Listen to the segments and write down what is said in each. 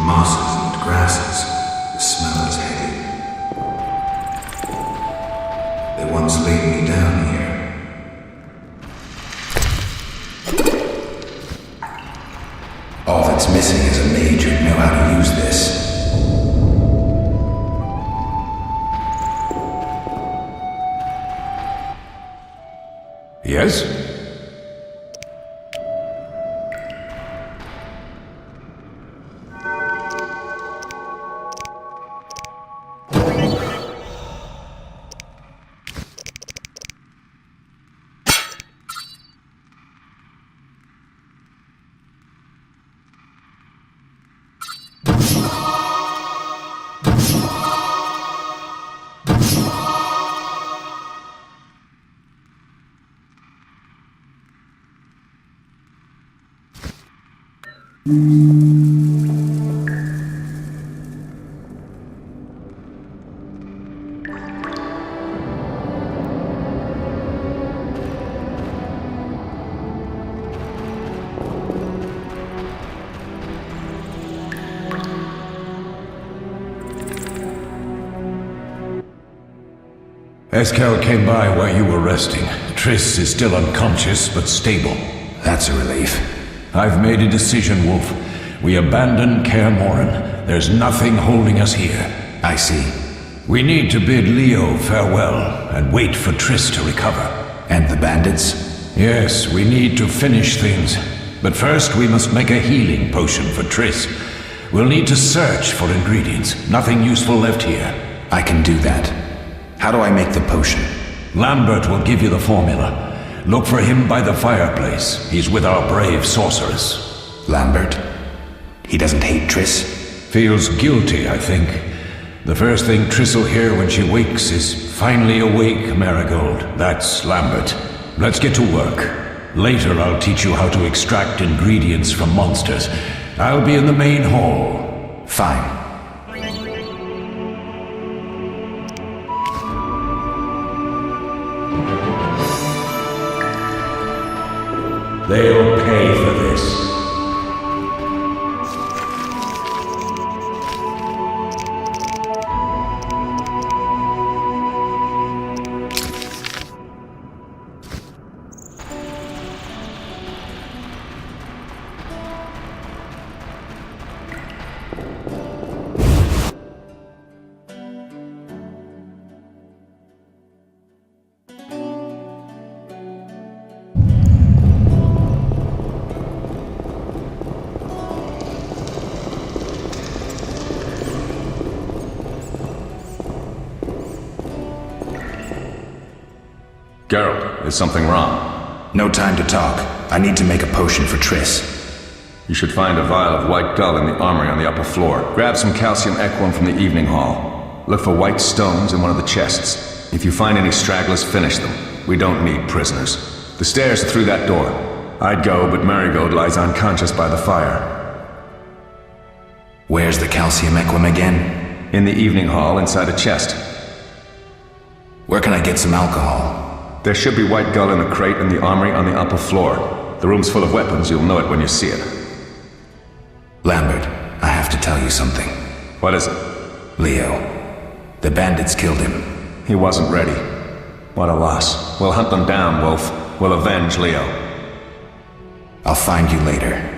Mosses and grasses. The smell is heady. They once laid me down here. All that's missing is a mage who'd know how to use this. Yes? Eskel came by while you were resting. Triss is still unconscious, but stable. That's a relief. I've made a decision, Wolf. We abandon Kaer Morhen. There's nothing holding us here. I see. We need to bid Leo farewell and wait for Triss to recover. And the bandits? Yes, we need to finish things. But first we must make a healing potion for Triss. We'll need to search for ingredients. Nothing useful left here. I can do that. How do I make the potion? Lambert will give you the formula. Look for him by the fireplace. He's with our brave sorceress. Lambert? He doesn't hate Triss? Feels guilty, I think. The first thing Triss will hear when she wakes is, "Finally awake, Marigold." That's Lambert. Let's get to work. Later I'll teach you how to extract ingredients from monsters. I'll be in the main hall. Fine. They'll pay for this. Geralt, is something wrong? No time to talk. I need to make a potion for Triss. You should find a vial of white gull in the armory on the upper floor. Grab some calcium equum from the evening hall. Look for white stones in one of the chests. If you find any stragglers, finish them. We don't need prisoners. The stairs are through that door. I'd go, but Marigold lies unconscious by the fire. Where's the calcium equum again? In the evening hall, inside a chest. Where can I get some alcohol? There should be white gull in a crate in the armory on the upper floor. The room's full of weapons, you'll know it when you see it. Lambert, I have to tell you something. What is it? Leo. The bandits killed him. He wasn't ready. What a loss. We'll hunt them down, Wolf. We'll avenge Leo. I'll find you later.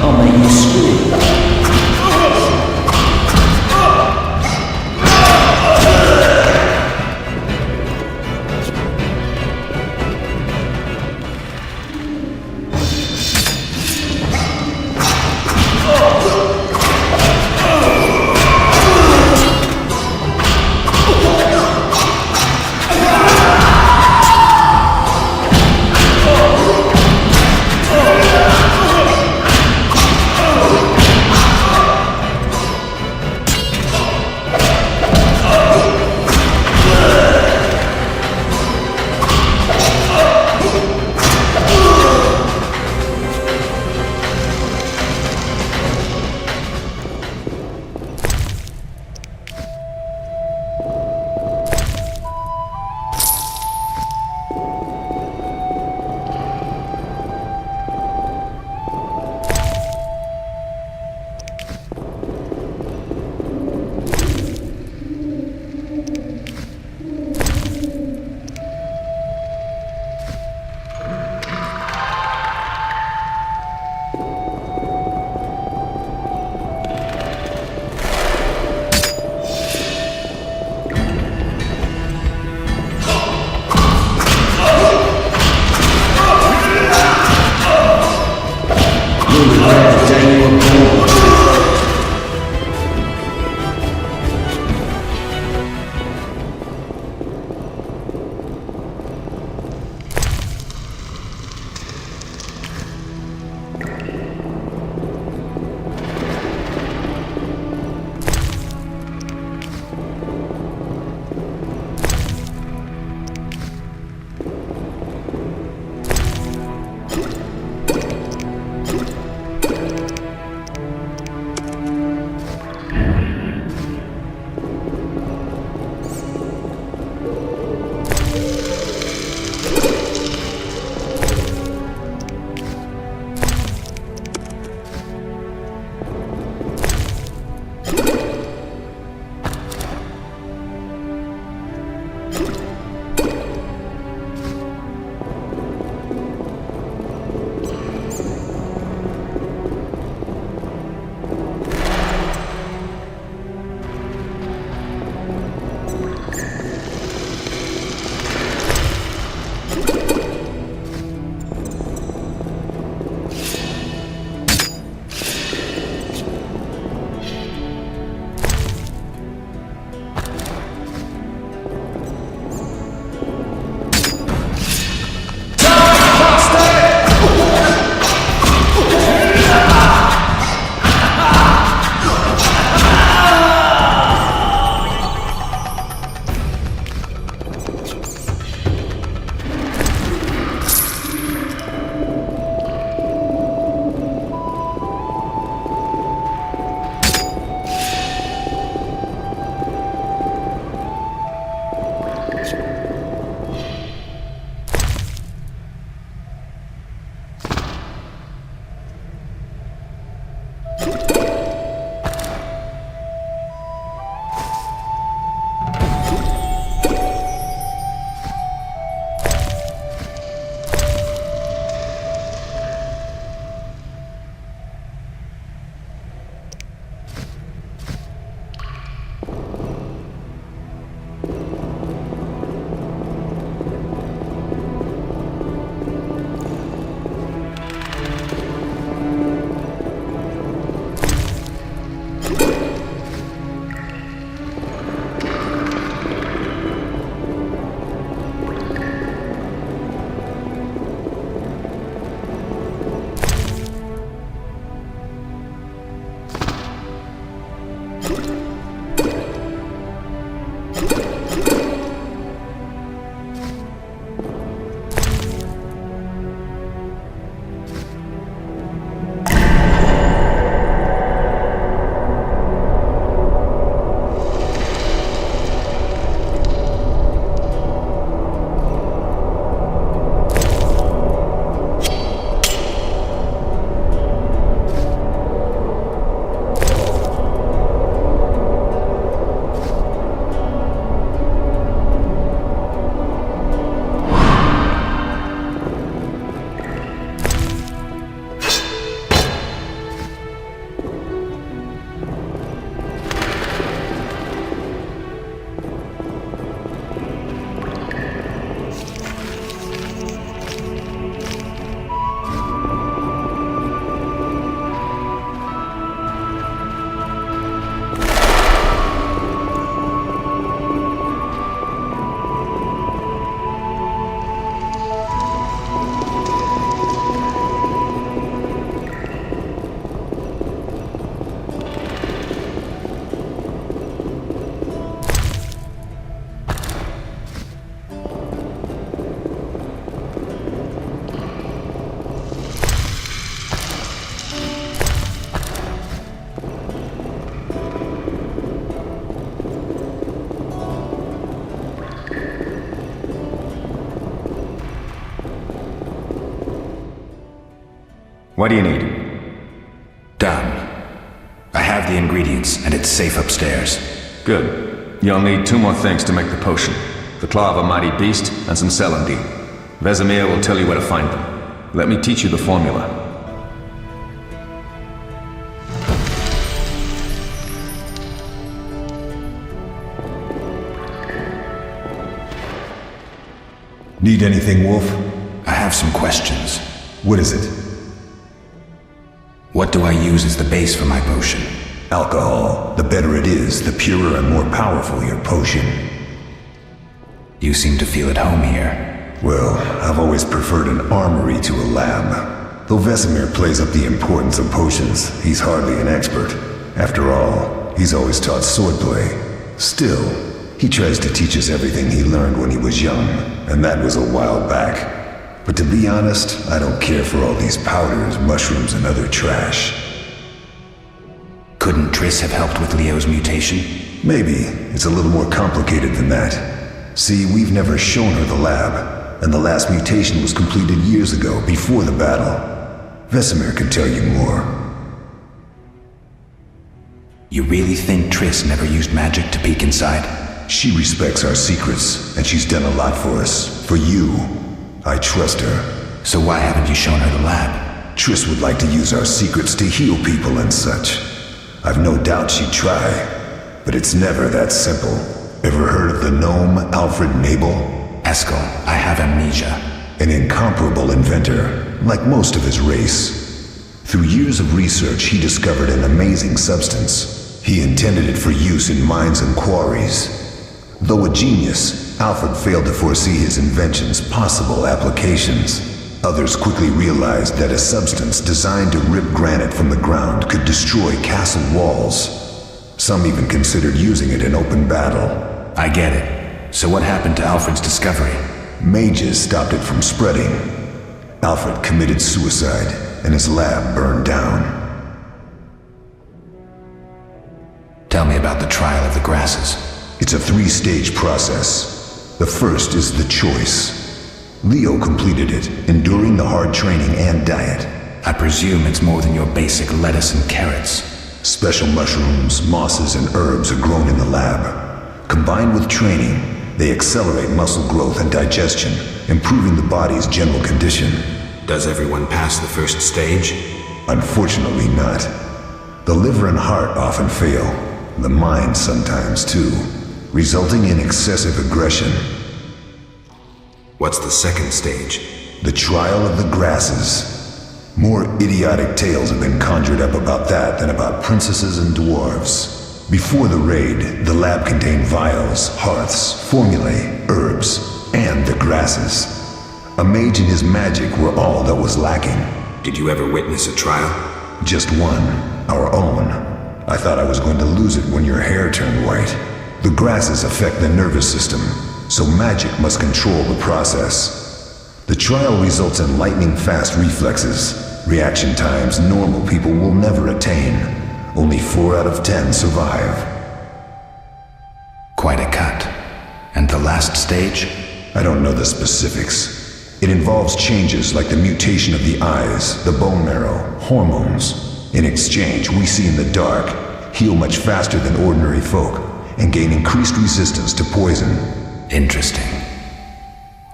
I'll make you scream. What do you need? Done. I have the ingredients, and it's safe upstairs. Good. You'll need 2 more things to make the potion. The claw of a mighty beast and some celandine. Vesemir will tell you where to find them. Let me teach you the formula. Need anything, Wolf? I have some questions. What is it? What do I use as the base for my potion? Alcohol. The better it is, the purer and more powerful your potion. You seem to feel at home here. Well, I've always preferred an armory to a lab. Though Vesemir plays up the importance of potions, he's hardly an expert. After all, he's always taught swordplay. Still, he tries to teach us everything he learned when he was young, and that was a while back. But to be honest, I don't care for all these powders, mushrooms, and other trash. Couldn't Triss have helped with Leo's mutation? Maybe. It's a little more complicated than that. See, we've never shown her the lab, and the last mutation was completed years ago, before the battle. Vesemir can tell you more. You really think Triss never used magic to peek inside? She respects our secrets, and she's done a lot for us. For you. I trust her. So why haven't you shown her the lab? Triss would like to use our secrets to heal people and such. I've no doubt she'd try, but it's never that simple. Ever heard of the gnome Alfred Nabel? Eskel, I have amnesia. An incomparable inventor, like most of his race. Through years of research, he discovered an amazing substance. He intended it for use in mines and quarries. Though a genius, Alfred failed to foresee his invention's possible applications. Others quickly realized that a substance designed to rip granite from the ground could destroy castle walls. Some even considered using it in open battle. I get it. So what happened to Alfred's discovery? Mages stopped it from spreading. Alfred committed suicide, and his lab burned down. Tell me about the trial of the grasses. It's a 3-stage process. The first is the choice. Leo completed it, enduring the hard training and diet. I presume it's more than your basic lettuce and carrots. Special mushrooms, mosses, and herbs are grown in the lab. Combined with training, they accelerate muscle growth and digestion, improving the body's general condition. Does everyone pass the first stage? Unfortunately not. The liver and heart often fail. The mind sometimes too, resulting in excessive aggression. What's the second stage? The trial of the grasses. More idiotic tales have been conjured up about that than about princesses and dwarves. Before the raid, the lab contained vials, hearths, formulae, herbs, and the grasses. A mage and his magic were all that was lacking. Did you ever witness a trial? Just one, our own. I thought I was going to lose it when your hair turned white. The grasses affect the nervous system, so magic must control the process. The trial results in lightning-fast reflexes, reaction times normal people will never attain. Only 4 out of 10 survive. Quite a cut. And the last stage? I don't know the specifics. It involves changes like the mutation of the eyes, the bone marrow, hormones. In exchange, we see in the dark, heal much faster than ordinary folk, and gain increased resistance to poison. Interesting.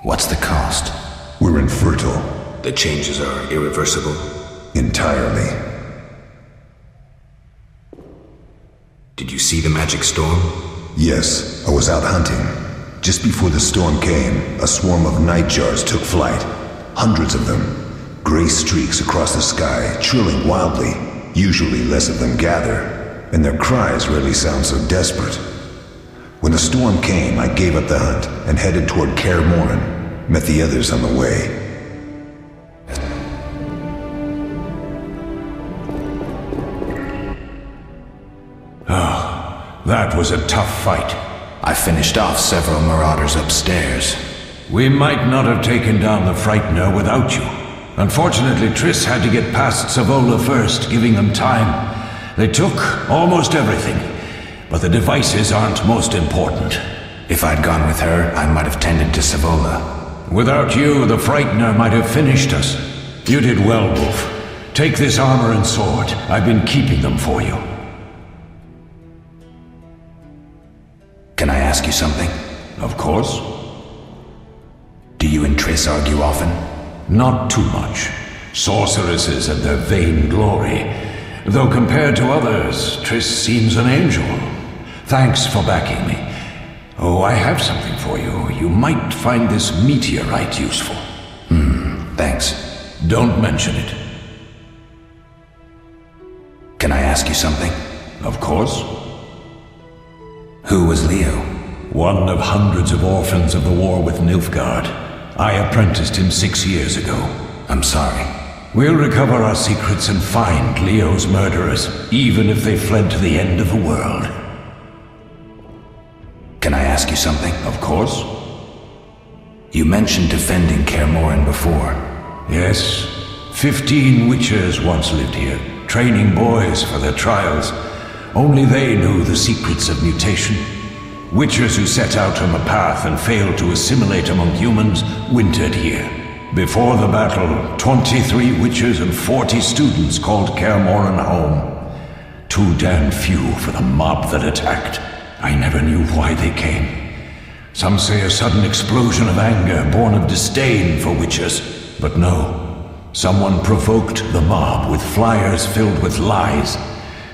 What's the cost? We're infertile. The changes are irreversible? Entirely. Did you see the magic storm? Yes, I was out hunting. Just before the storm came, a swarm of nightjars took flight. Hundreds of them. Gray streaks across the sky, trilling wildly. Usually less of them gather, and their cries rarely sound so desperate. When the storm came, I gave up the hunt and headed toward Kaer Morhen. Met the others on the way. That was a tough fight. I finished off several marauders upstairs. We might not have taken down the Frightener without you. Unfortunately, Triss had to get past Savola first, giving them time. They took almost everything, but the devices aren't most important. If I'd gone with her, I might have tended to Savola. Without you, the Frightener might have finished us. You did well, Wolf. Take this armor and sword. I've been keeping them for you. Can I ask you something? Of course. Do you and Triss argue often? Not too much. Sorceresses and their vain glory. Though compared to others, Triss seems an angel. Thanks for backing me. Oh, I have something for you. You might find this meteorite useful. Thanks. Don't mention it. Can I ask you something? Of course. Who was Leo? One of hundreds of orphans of the war with Nilfgaard. I apprenticed him 6 years ago. I'm sorry. We'll recover our secrets and find Leo's murderers, even if they fled to the end of the world. Can I ask you something? Of course. You mentioned defending Kaer Morhen before. Yes. 15 witchers once lived here, training boys for their trials. Only they knew the secrets of mutation. Witchers who set out on the path and failed to assimilate among humans wintered here. Before the battle, 23 witchers and 40 students called Kaer Morhen home. Too damn few for the mob that attacked. I never knew why they came. Some say a sudden explosion of anger born of disdain for witchers. But no. Someone provoked the mob with flyers filled with lies.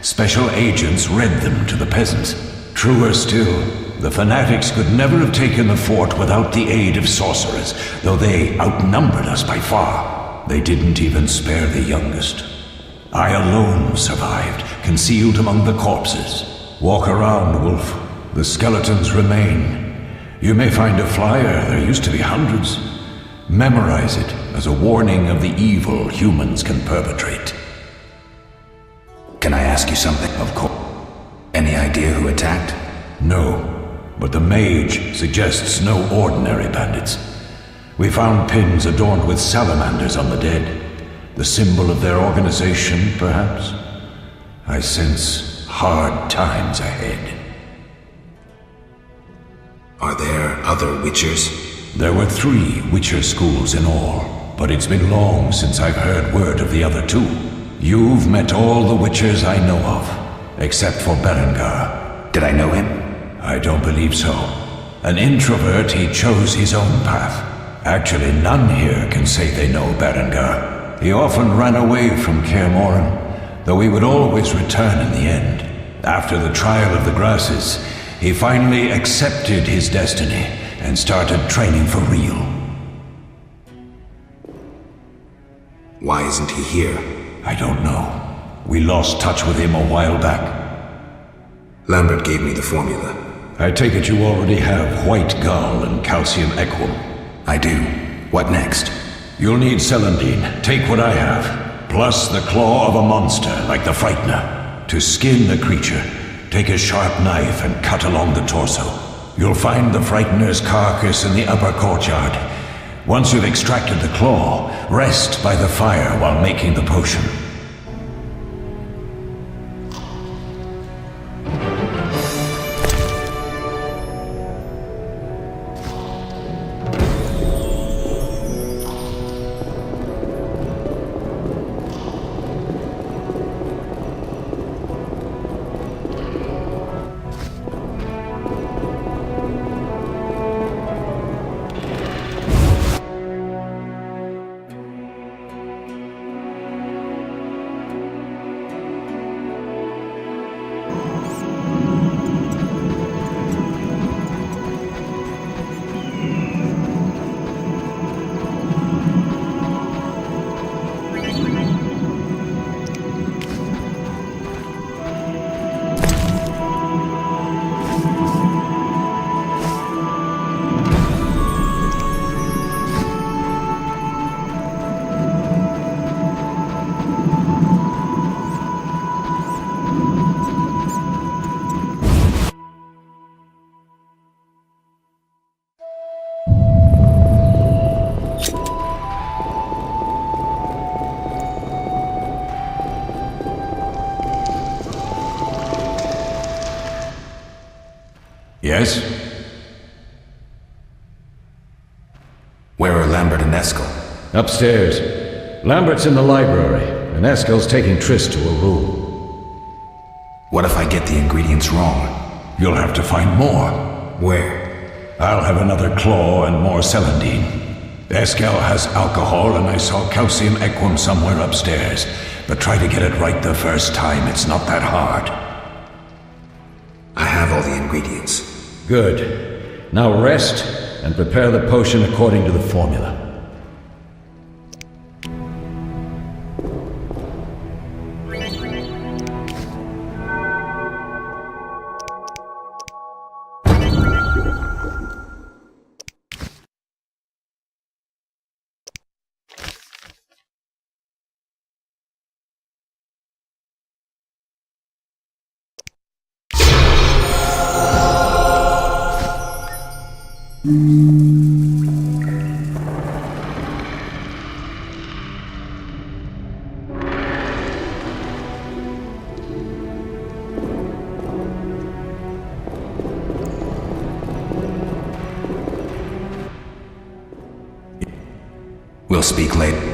Special agents read them to the peasants. Truer still, the fanatics could never have taken the fort without the aid of sorcerers, though they outnumbered us by far. They didn't even spare the youngest. I alone survived, concealed among the corpses. Walk around, Wolf. The skeletons remain. You may find a flyer, there used to be hundreds. Memorize it as a warning of the evil humans can perpetrate. Can I ask you something? Of course. Any idea who attacked? No, but the mage suggests no ordinary bandits. We found pins adorned with salamanders on the dead. The symbol of their organization, perhaps? I sense hard times ahead. Are there other witchers? There were 3 witcher schools in all, but it's been long since I've heard word of the other 2. You've met all the witchers I know of, except for Berengar. Did I know him? I don't believe so. An introvert, he chose his own path. Actually, none here can say they know Berengar. He often ran away from Kaer Morhen, though he would always return in the end. After the trial of the grasses, he finally accepted his destiny and started training for real. Why isn't he here? I don't know. We lost touch with him a while back. Lambert gave me the formula. I take it you already have white gall and calcium equum. I do. What next? You'll need celandine. Take what I have. Plus the claw of a monster, like the Frightener. To skin the creature, take a sharp knife and cut along the torso. You'll find the Frightener's carcass in the upper courtyard. Once you've extracted the claw, rest by the fire while making the potion. Yes? Where are Lambert and Eskel? Upstairs. Lambert's in the library. and Eskel's taking Triss to a room. What if I get the ingredients wrong? You'll have to find more. Where? I'll have another claw and more celandine. Eskel has alcohol, and I saw calcium equum somewhere upstairs. But try to get it right the first time. It's not that hard. I have all the ingredients. Good. Now rest and prepare the potion according to the formula. We'll speak later.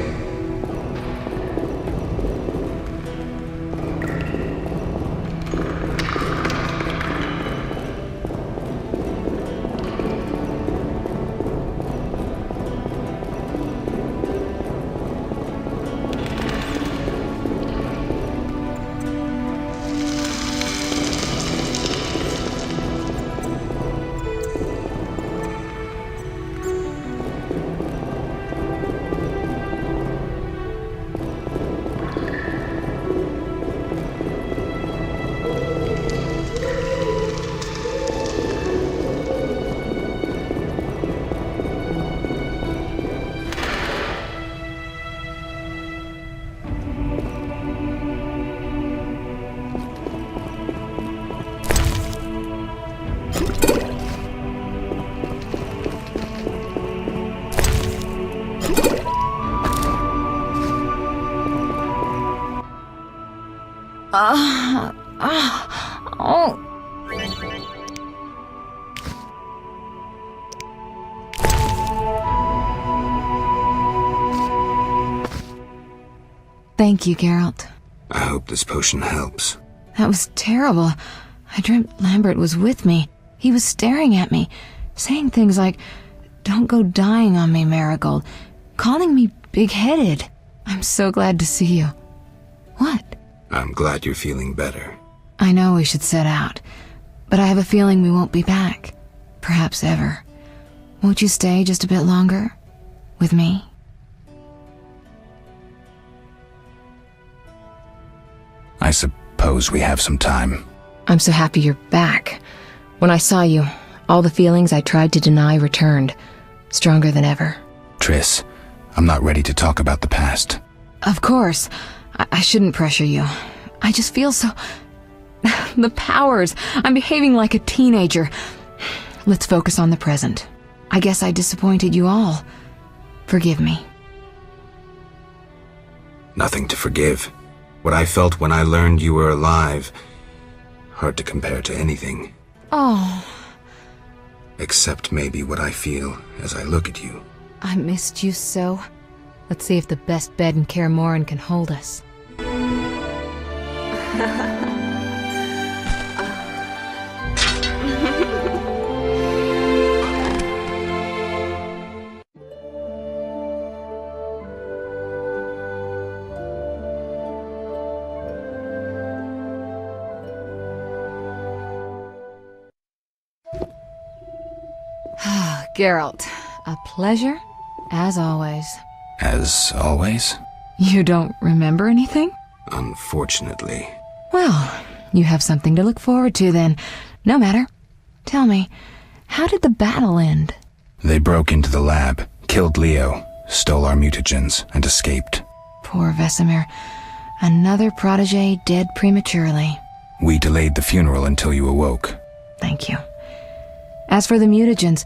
Thank you, Geralt. I hope this potion helps. That was terrible. I dreamt Lambert was with me. He was staring at me, saying things like, "Don't go dying on me, Marigold," calling me big-headed. I'm so glad to see you. What? I'm glad you're feeling better. I know we should set out, but I have a feeling we won't be back. Perhaps ever. Won't you stay just a bit longer? With me? I suppose we have some time. I'm so happy you're back. When I saw you, all the feelings I tried to deny returned, stronger than ever. Triss, I'm not ready to talk about the past. Of course. I shouldn't pressure you. I just feel so... the powers. I'm behaving like a teenager. Let's focus on the present. I guess I disappointed you all. Forgive me. Nothing to forgive. What I felt when I learned you were alive, hard to compare to anything. Oh. Except maybe what I feel as I look at you. I missed you so. Let's see if the best bed in Kaer Morhen can hold us. Geralt, a pleasure, as always. As always? You don't remember anything? Unfortunately. Well, you have something to look forward to then. No matter. Tell me, how did the battle end? They broke into the lab, killed Leo, stole our mutagens, and escaped. Poor Vesemir. Another protege dead prematurely. We delayed the funeral until you awoke. Thank you. As for the mutagens,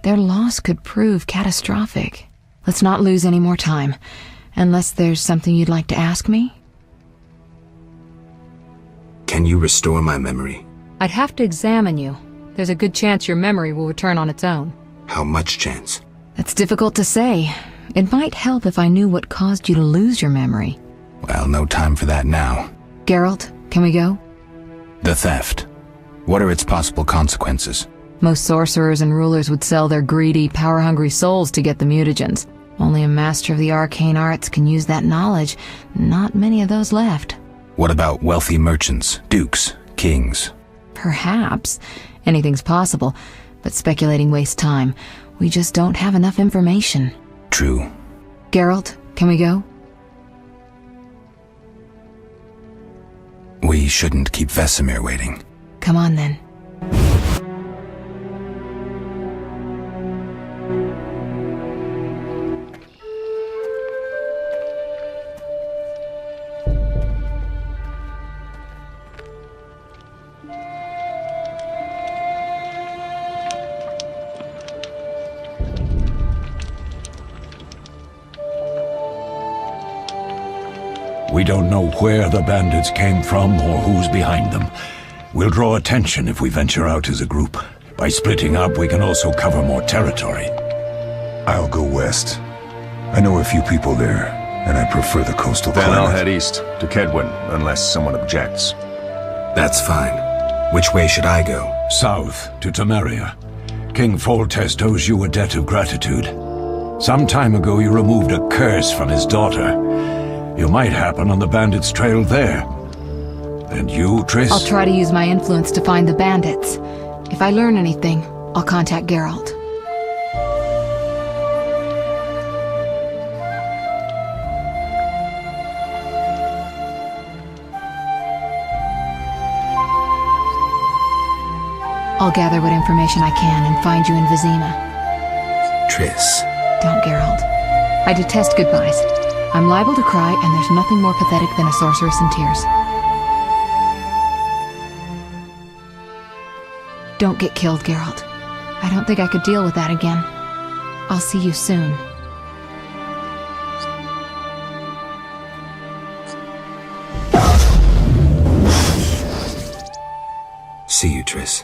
their loss could prove catastrophic. Let's not lose any more time, unless there's something you'd like to ask me? Can you restore my memory? I'd have to examine you. There's a good chance your memory will return on its own. How much chance? That's difficult to say. It might help if I knew what caused you to lose your memory. Well, no time for that now. Geralt, can we go? The theft. What are its possible consequences? Most sorcerers and rulers would sell their greedy, power-hungry souls to get the mutagens. Only a master of the arcane arts can use that knowledge. Not many of those left. What about wealthy merchants, dukes, kings? Perhaps. Anything's possible, but speculating wastes time. We just don't have enough information. True. Geralt, can we go? We shouldn't keep Vesemir waiting. Come on then. We don't know where the bandits came from or who's behind them. We'll draw attention if we venture out as a group. By splitting up, we can also cover more territory. I'll go west. I know a few people there, and I prefer the coastal Then climate. I'll head east, to Kedwin, unless someone objects. That's fine. Which way should I go? South, to Temeria. King Foltest owes you a debt of gratitude. Some time ago you removed a curse from his daughter. You might happen on the bandits' trail there. And you, Triss? I'll try to use my influence to find the bandits. If I learn anything, I'll contact Geralt. I'll gather what information I can and find you in Vizima. Triss. Don't, Geralt. I detest goodbyes. I'm liable to cry, and there's nothing more pathetic than a sorceress in tears. Don't get killed, Geralt. I don't think I could deal with that again. I'll see you soon. See you, Triss.